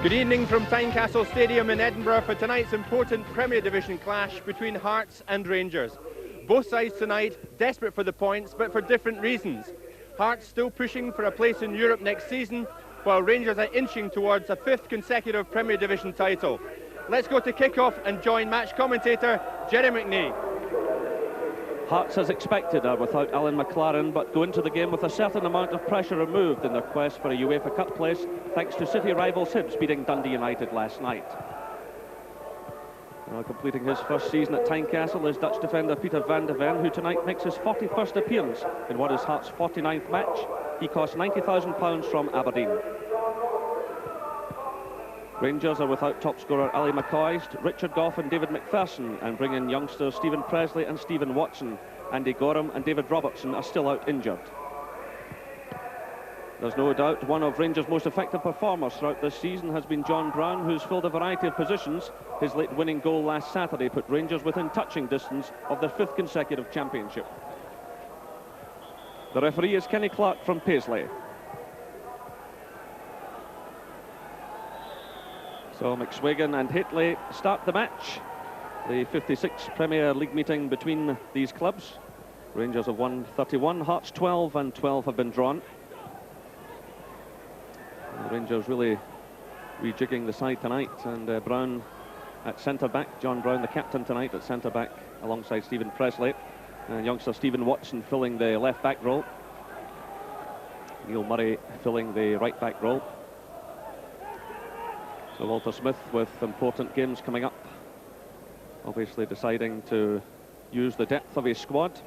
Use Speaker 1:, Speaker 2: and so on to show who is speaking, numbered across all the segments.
Speaker 1: Good evening from Tynecastle Stadium in Edinburgh for tonight's important Premier Division clash between Hearts and Rangers. Both sides tonight desperate for the points, but for different reasons. Hearts still pushing for a place in Europe next season, while Rangers are inching towards a fifth consecutive Premier Division title. Let's go to kick-off and join match commentator Jerry McNee.
Speaker 2: Hearts, as expected, are without Alan McLaren, but go into the game with a certain amount of pressure removed in their quest for a UEFA Cup place, thanks to City rivals Hibs beating Dundee United last night. Now completing his first season at Tynecastle is Dutch defender Peter van de Ven, who tonight makes his 41st appearance in what is Hearts' 49th match. He cost £90,000 from Aberdeen. Rangers are without top scorer Ali McCoist, Richard Gough and David McPherson, and bring in youngsters Stephen Presley and Stephen Watson. Andy Gorham and David Robertson are still out injured. There's no doubt one of Rangers' most effective performers throughout this season has been John Brown, who's filled a variety of positions. His late winning goal last Saturday put Rangers within touching distance of their fifth consecutive championship. The referee is Kenny Clark from Paisley. So McSwagan and Haitley start the match. The 56th Premier League meeting between these clubs. Rangers have won 31, Hearts 12, and 12 have been drawn. And the Rangers really rejigging the side tonight, and Brown at centre-back, John Brown the captain tonight at centre-back alongside Stephen Presley, and youngster Stephen Watson filling the left-back role. Neil Murray filling the right-back role. So Walter Smith with important games coming up, obviously deciding to use the depth of his squad.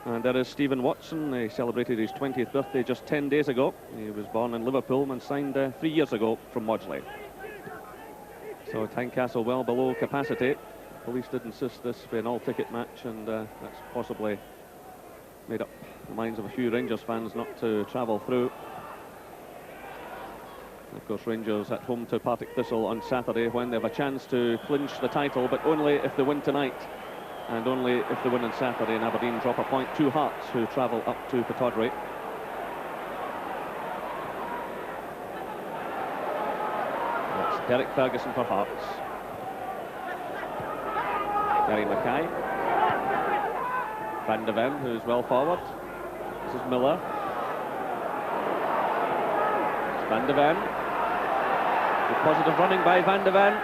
Speaker 2: And there is Stephen Watson. He celebrated his 20th birthday just 10 days ago. He was born in Liverpool and signed 3 years ago from Maudsley. So Tynecastle well below capacity. Police did insist this be an all-ticket match, and that's possibly made up the minds of a few Rangers fans not to travel through. Of course, Rangers at home to Partick Thistle on Saturday, when they have a chance to clinch the title, but only if they win tonight, and only if they win on Saturday and Aberdeen drop a point to Hearts, who travel up to Pittodrie. That's Derek Ferguson for Hearts. Gary Mackay. Van de Ven, who's well forward. This is Miller. It's Van de Ven. Good positive running by Van de Ven.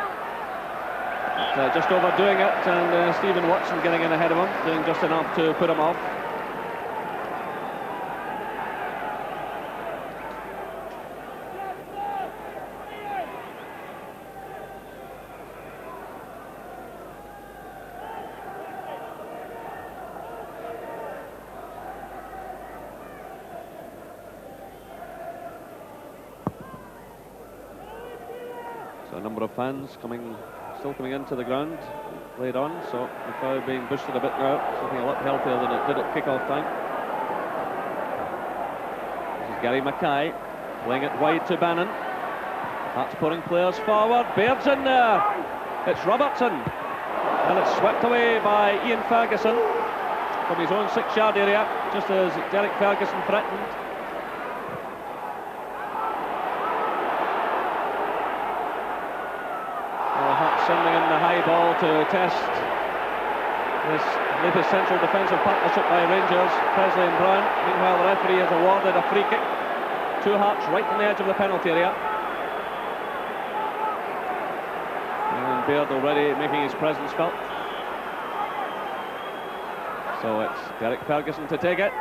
Speaker 2: Just overdoing it, and Stephen Watson getting in ahead of him, doing just enough to put him off. So a number of fans still coming into the ground, played on, so the crowd being boosted a bit now, something a lot healthier than it did at kick-off time. This is Gary Mackay, playing it wide to Bannon. Hearts pouring players forward, Baird's in there, it's Robertson, and it's swept away by Ian Ferguson from his own 6-yard area, just as Derek Ferguson threatened. Sending in the high ball to test this latest central defensive partnership by Rangers, Presley and Brown. Meanwhile, the referee has awarded a free kick to Hearts right on the edge of the penalty area. And Baird already making his presence felt. So it's Derek Ferguson to take it.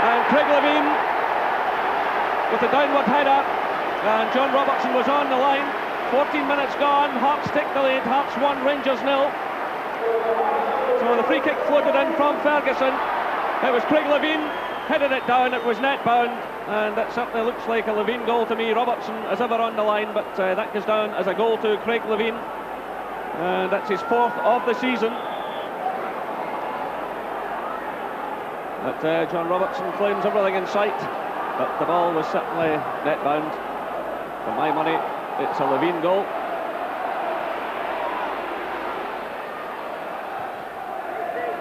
Speaker 2: And Craig Levine with the downward header. And John Robertson was on the line. 14 minutes gone, Hearts take the lead, Hearts 1, Rangers 0. So the free kick floated in from Ferguson. It was Craig Levine, headed it down, it was net bound, and that certainly looks like a Levine goal to me. Robertson is ever on the line, but that goes down as a goal to Craig Levine. And that's his 4th of the season. But John Robertson claims everything in sight, but the ball was certainly net bound. For my money, it's a Levine goal.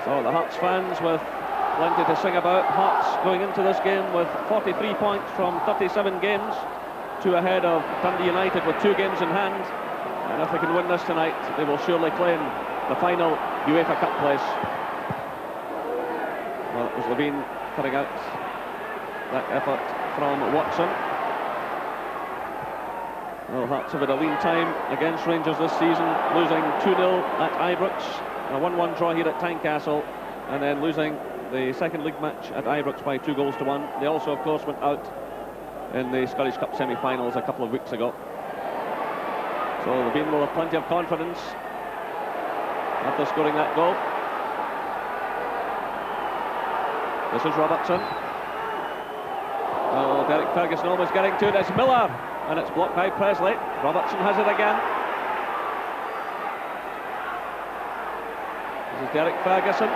Speaker 2: So the Hearts fans with plenty to sing about. Hearts going into this game with 43 points from 37 games. 2 ahead of Dundee United with 2 games in hand. And if they can win this tonight, they will surely claim the final UEFA Cup place. Well, it was Levine cutting out that effort from Watson. Well, Hearts have had a lean time against Rangers this season, losing 2-0 at Ibrox, a 1-1 draw here at Tynecastle, and then losing the second league match at Ibrox by 2-1. They also, of course, went out in the Scottish Cup semi-finals a couple of weeks ago. So Levine will have plenty of confidence after scoring that goal. This is Robertson. Oh, Derek Ferguson almost getting to it. It's Miller, and it's blocked by Presley. Robertson has it again. This is Derek Ferguson.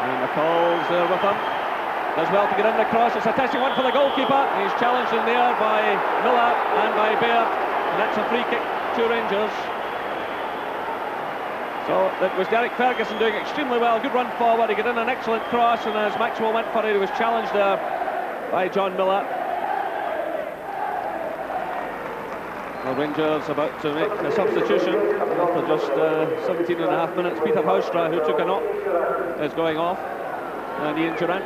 Speaker 2: And McCall's there with him. Does well to get in the cross. It's a testing one for the goalkeeper. He's challenged in there by Miller and by Baird, and that's a free kick to Rangers. So it was Derek Ferguson doing extremely well. Good run forward. He got in an excellent cross, and as Maxwell went for it, he was challenged there by John Miller. Well, Rangers about to make a substitution after just 17 and a half minutes. Peter Houstra, who took a knock, is going off, and Ian Durant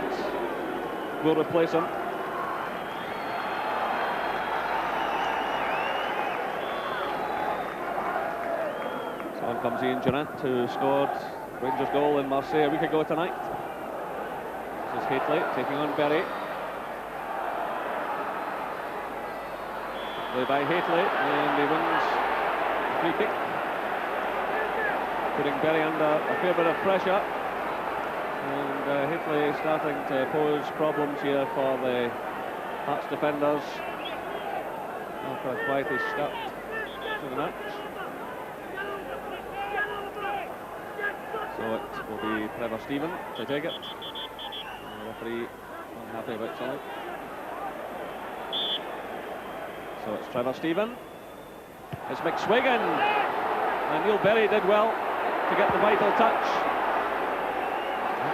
Speaker 2: will replace him. So on comes Ian Durant, who scored Rangers' goal in Marseille a week ago tonight. This is Haitley taking on Berry. Play by Haitley, and he wins a free kick, putting Berry under a fair bit of pressure. And Haitley starting to pose problems here for the Hearts defenders after a quietish start to the match. So it will be Trevor Stephen to take it. And the referee unhappy about something. So it's Trevor Stephen. It's McSwigan. And Neil Berry did well to get the vital touch.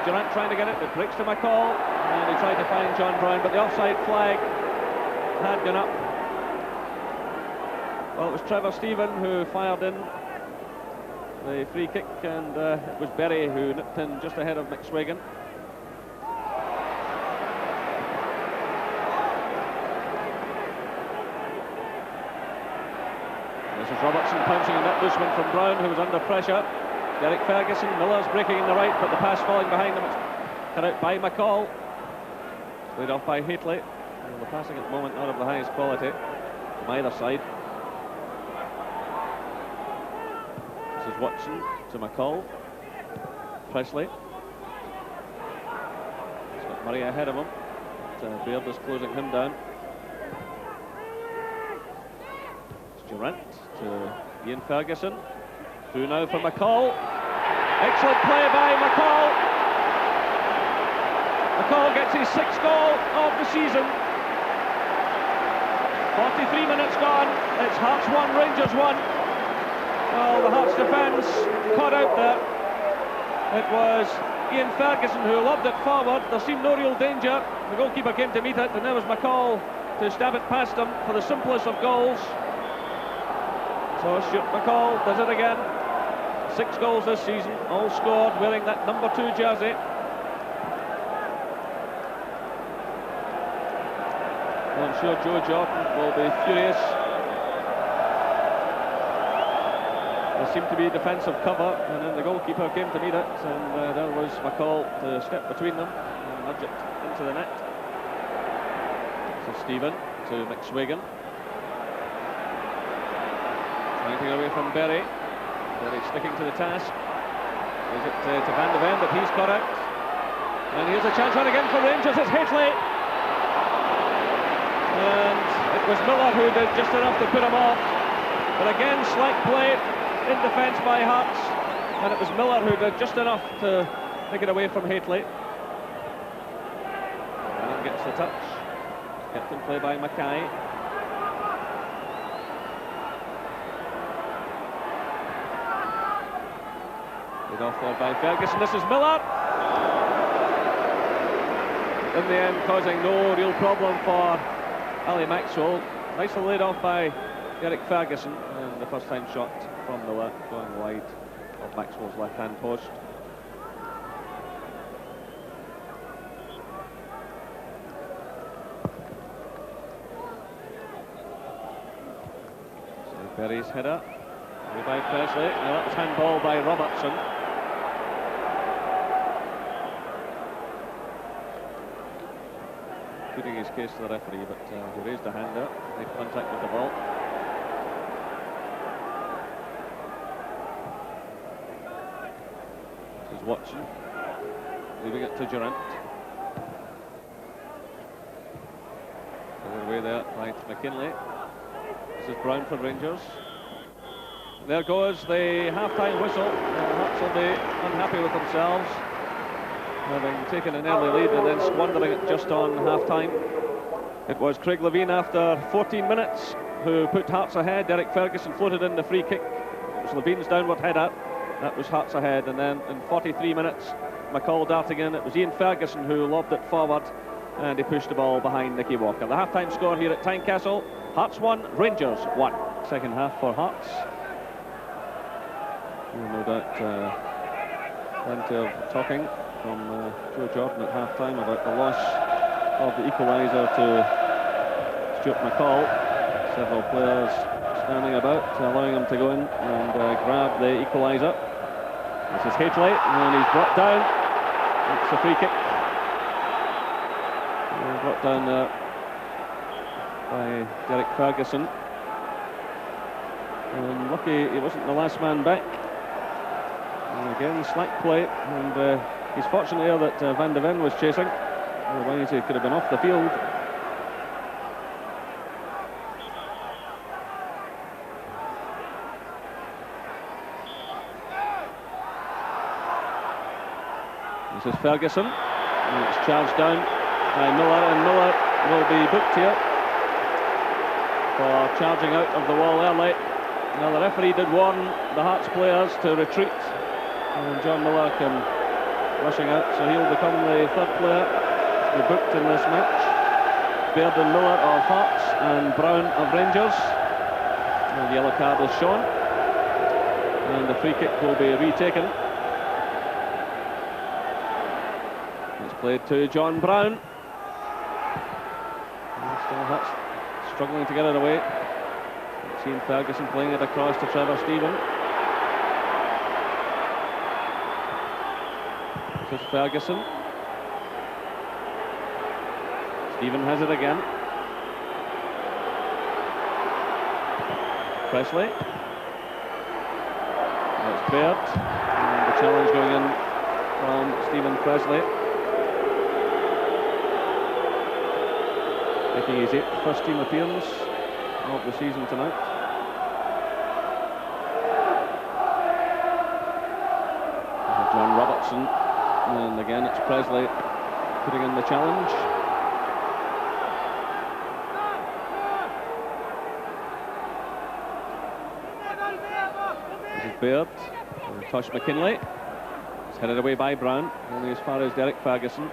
Speaker 2: Durant trying to get it, it breaks to McCall, and he tried to find John Brown, but the offside flag had gone up. Well, it was Trevor Stephen who fired in the free kick, and it was Berry who nipped in just ahead of McSwigan. This is Robertson pouncing a net loose one from Brown, who was under pressure. Derek Ferguson, Miller's breaking in the right, but the pass falling behind him. It's cut out by McCall. Laid off by Haitley. Well, the passing at the moment not of the highest quality from either side. This is Watson to McCall. Presley. He's got Murray ahead of him. But, Baird is closing him down. It's Durant to Ian Ferguson. Through now for McCall. Excellent play by McCall. McCall gets his 6th goal of the season. 43 minutes gone. It's Hearts 1, Rangers 1. Well, the Hearts defence caught out there. It was Ian Ferguson who lobbed it forward. There seemed no real danger. The goalkeeper came to meet it, and there was McCall to stab it past him for the simplest of goals. So Stuart McCall does it again. 6 goals this season, all scored wearing that number 2 jersey. Well, I'm sure Joe Jordan will be furious. There seemed to be defensive cover, and then the goalkeeper came to meet it, and there was McCall to step between them and nudge it into the net. So Stephen to McSwigan. Trying to get away from Berry. Berry sticking to the task. Is it to Van de Ven, but he's caught out. And here's a chance run again for Rangers. It's Haitley. And it was Miller who did just enough to put him off. But again, slack play in defence by Hearts. And it was Miller who did just enough to take it away from Haitley. And gets the touch. Kept in play by Mackay. Off there by Ferguson. This is Miller. In the end, causing no real problem for Ali Maxwell, nicely laid off by Derek Ferguson, and the first time shot from the left going wide of Maxwell's left-hand post. So Berry's header, away by Presley. Now that was handball by Robertson. Putting his case to the referee, but he raised a hand there, made contact with the ball. This is Watson, leaving it to Durant. Away there by McKinley. This is Brown for Rangers. There goes the half-time whistle. Hearts will be unhappy with themselves, having taken an early lead and then squandering it just on half-time. It was Craig Levine after 14 minutes who put Hearts ahead. Derek Ferguson floated in the free kick. It was Levine's downward header. That was Hearts ahead. And then in 43 minutes, McCall darting in. It was Ian Ferguson who lobbed it forward, and he pushed the ball behind Nicky Walker. The half-time score here at Tynecastle: Hearts 1, Rangers 1. Second half for Hearts. No doubt plenty of talking from Joe Jordan at half-time about the loss of the equaliser to Stuart McCall. Several players standing about, allowing him to go in and grab the equaliser. This is Haitley, and he's brought down. It's a free kick. Brought down by Derek Ferguson. And lucky he wasn't the last man back. And again, slack play, and he's fortunate here that Van de Ven was chasing. Otherwise he could have been off the field. This is Ferguson, and it's charged down by Miller, and Miller will be booked here for charging out of the wall early. Now the referee did warn the Hearts players to retreat, and John Miller came rushing out, so he'll become the third player to be booked in this match. Baird and Miller of Hearts and Brown of Rangers. And the yellow card is shown, and the free kick will be retaken. It's played to John Brown. And still Hearts struggling to get it away. Seen Ferguson playing it across to Trevor Stephen. This is Ferguson. Stephen has it again. Presley. That's Baird. And the challenge going in from Stephen Presley. Making his 8th first-team appearance of the season tonight. John Robertson, and again it's Presley putting in the challenge. This is Baird, Tosh McKinley. It's headed away by Brown, only as far as Derek Ferguson.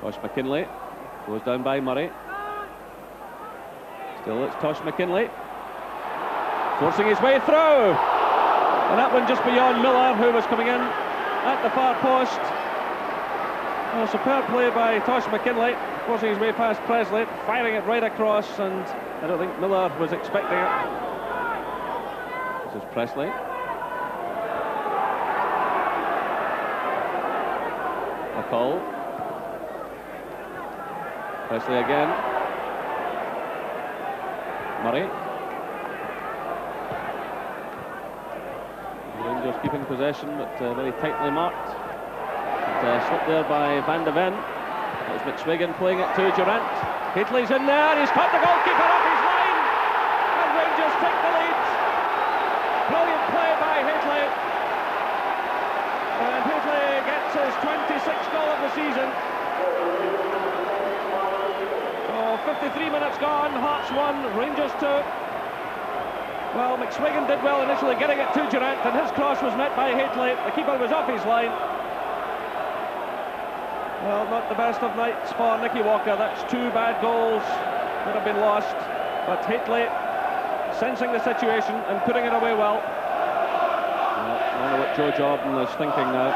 Speaker 2: Tosh McKinley goes down by Murray. Still it's Tosh McKinley, forcing his way through. And that one just beyond Miller, who was coming in at the far post. A superb play by Tosh McKinley, forcing his way past Presley, firing it right across, and I don't think Miller was expecting it. This is Presley. McCall. Presley again. Murray. Rangers keeping possession, but very tightly marked. Slipped there by Van de Ven. That was McSwigan playing it to Durant. Haitley's in there, he's caught the goalkeeper off his line, and Rangers take the lead. Brilliant play by Haitley. And Haitley gets his 26th goal of the season. 53 minutes gone, Hearts 1, Rangers 2. Well, McSwigan did well initially getting it to Durant, and his cross was met by Haitley. The keeper was off his line. Well, not the best of nights for Nicky Walker. That's 2 bad goals that have been lost. But Haitley sensing the situation and putting it away well. I know what Joe Jordan is thinking now.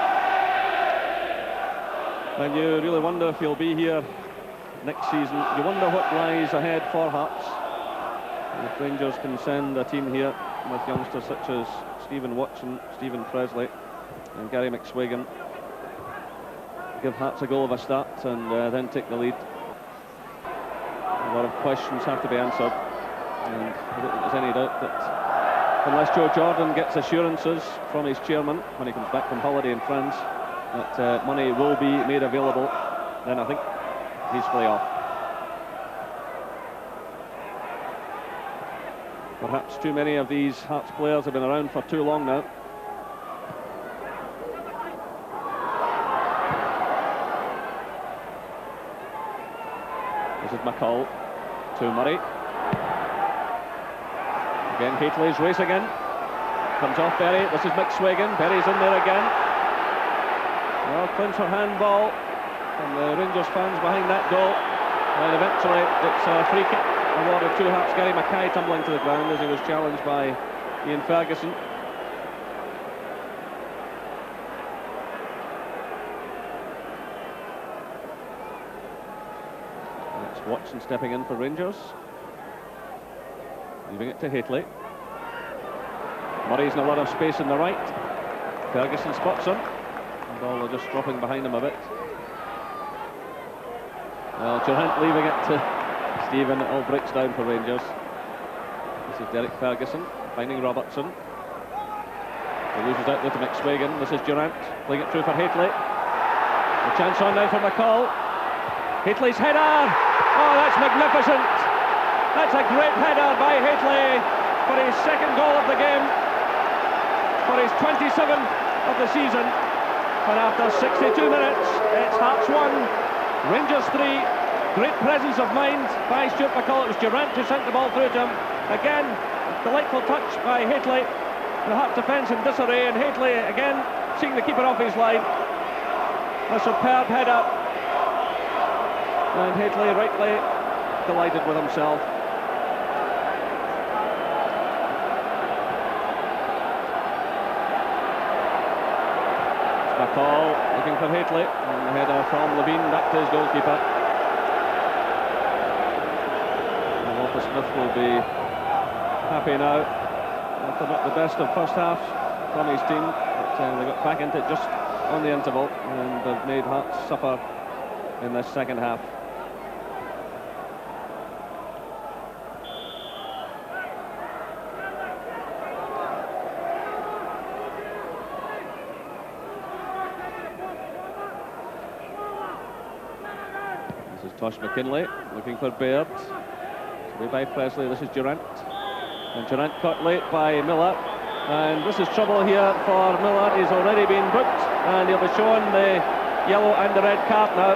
Speaker 2: And you really wonder if he'll be here next season. You wonder what lies ahead for Hearts. If Rangers can send a team here with youngsters such as Stephen Watson, Stephen Presley and Gary McSwagan, give Hearts a goal of a start and then take the lead. A lot of questions have to be answered, and I don't think there's any doubt that unless Joe Jordan gets assurances from his chairman when he comes back from holiday in France that money will be made available, then I think he's fully off. Perhaps too many of these Hearts players have been around for too long now. This is McCall to Murray. Again, Haitley's race again. Comes off Berry. This is McSwagan. Berry's in there again. Well, claims for handball from the Rangers fans behind that goal. And eventually it's a free kick awarded to Hearts. Gary Mackay tumbling to the ground as he was challenged by Ian Ferguson. That's Watson stepping in for Rangers. Leaving it to Haitley. Murray's in a lot of space in the right. Ferguson spots him. And all are just dropping behind him a bit. Well, Durant leaving it to Stephen. It all breaks down for Rangers. This is Derek Ferguson finding Robertson. He loses out there to McSwagan. This is Durant playing it through for Haitley. The chance on now for McCall. Haitley's header. Oh, that's magnificent. That's a great header by Haitley for his 2nd goal of the game, for his 27th of the season. And after 62 minutes, it's Hearts 1, Rangers 3. Great presence of mind by Stuart McCall. It was Durant who sent the ball through to him. Again, delightful touch by Haitley. The Hearts defence in disarray, and Haitley again seeing the keeper off his line. A superb header. And Haitley rightly delighted with himself. McCall looking for Haitley, and the header from Levine back to his goalkeeper. And Walter Smith will be happy now after not the best of first half from his team, but they got back into it just on the interval and have made Hearts suffer in this second half. Tosh McKinlay looking for Baird. Away by Presley. This is Durant. And Durant caught late by Miller. And this is trouble here for Miller. He's already been booked. And he'll be shown the yellow and the red card now.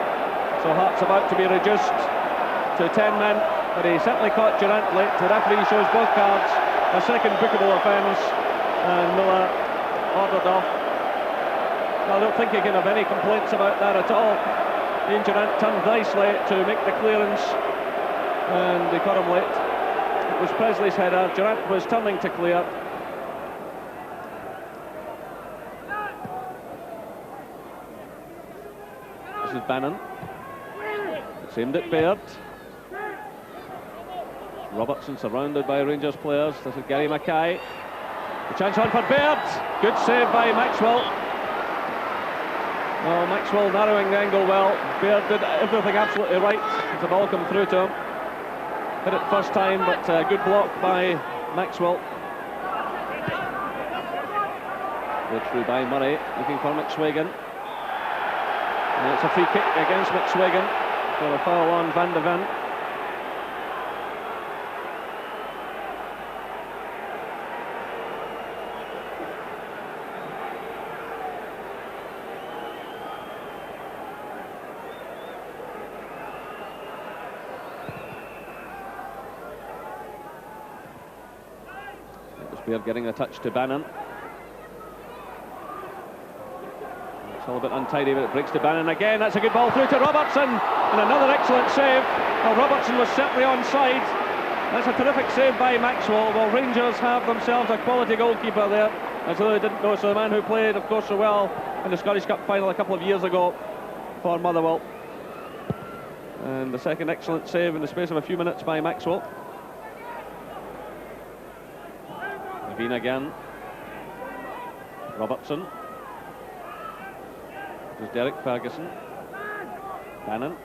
Speaker 2: So Hearts about to be reduced to 10 men. But he certainly caught Durant late. The referee shows both cards. A 2nd bookable offence. And Miller ordered off. I don't think he can have any complaints about that at all. Ian Durant turned nicely to make the clearance, and they caught him late. It was Presley's header. Durant was turning to clear. This is Bannon. It's aimed at Baird. Robertson surrounded by Rangers players. This is Gary Mackay. The chance on for Baird. Good save by Maxwell. Oh, Maxwell narrowing the angle well. Baird did everything absolutely right as the ball come through to him. Hit it first time, but good block by Maxwell. Good through by Murray, looking for McSwagan. And it's a free kick against McSwagan for a foul on Van de Ven. Beard getting a touch to Bannon. It's all a bit untidy, but it breaks to Bannon again. That's a good ball through to Robertson, and another excellent save. Well, Robertson was certainly onside. That's a terrific save by Maxwell. Well, Rangers have themselves a quality goalkeeper there, as though they didn't know. So the man who played, of course, so well in the Scottish Cup final a couple of years ago for Motherwell. And the second excellent save in the space of a few minutes by Maxwell. Levine again. Robertson. There's Derek Ferguson. Bannon.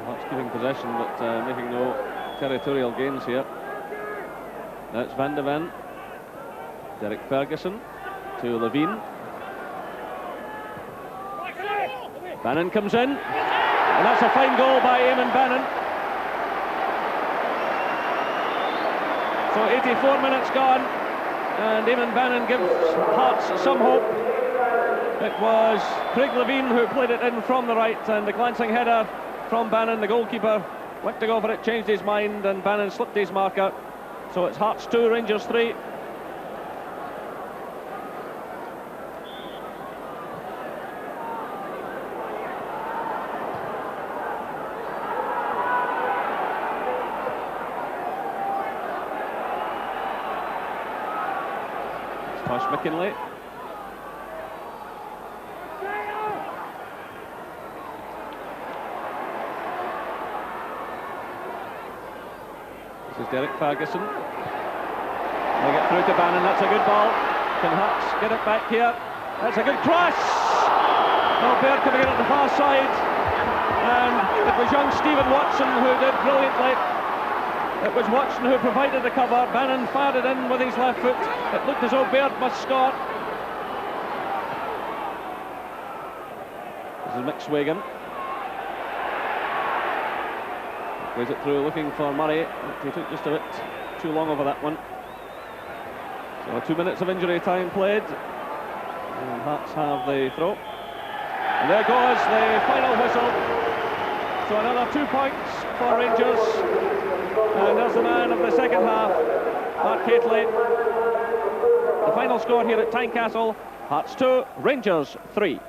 Speaker 2: Hearts keeping possession, but making no territorial gains here. That's Van de Ven. Derek Ferguson to Levine. Bannon comes in, and that's a fine goal by Eamon Bannon. So 84 minutes gone, and Eamon Bannon gives Hearts some hope. It was Craig Levine who played it in from the right, and the glancing header from Bannon. The goalkeeper went to go for it, changed his mind, and Bannon slipped his marker. So it's Hearts 2, Rangers 3. Tosh McKinlay. This is Derek Ferguson. They get through to Bannon. That's a good ball. Can Hearts get it back here? That's a good cross. Oh, Baird coming in at the far side. And it was young Stephen Watson who did brilliantly. It was Watson who provided the cover. Bannon fired it in with his left foot. It looked as though Baird must score. This is Mick Swagan. Plays it through looking for Murray. He took just a bit too long over that one. So 2 minutes of injury time played. And Hearts have the throw. And there goes the final whistle. So another 2 points for Rangers. And there's the man of the second half, Mark Catley. The final score here at Tynecastle, Hearts 2, Rangers 3.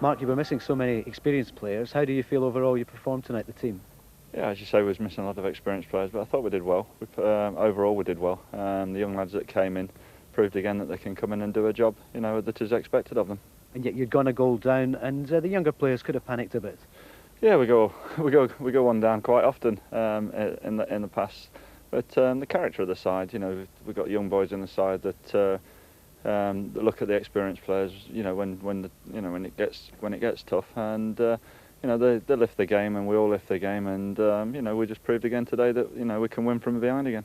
Speaker 3: Mark, you were missing so many experienced players. How do you feel overall you performed tonight, the team?
Speaker 4: Yeah, as you say, we was missing a lot of experienced players, but I thought we did well. Overall, we did well. The young lads that came in proved again that they can come in and do a job, you know, that is expected of them.
Speaker 3: And yet you'd gone a goal down, and the younger players could have panicked a bit.
Speaker 4: Yeah, we go one down quite often in the past, but the character of the side, you know, we've got young boys in the side that look at the experienced players, you know, when it gets tough, and you know, they lift the game, and we all lift the game, and you know, we just proved again today that, you know, we can win from behind again.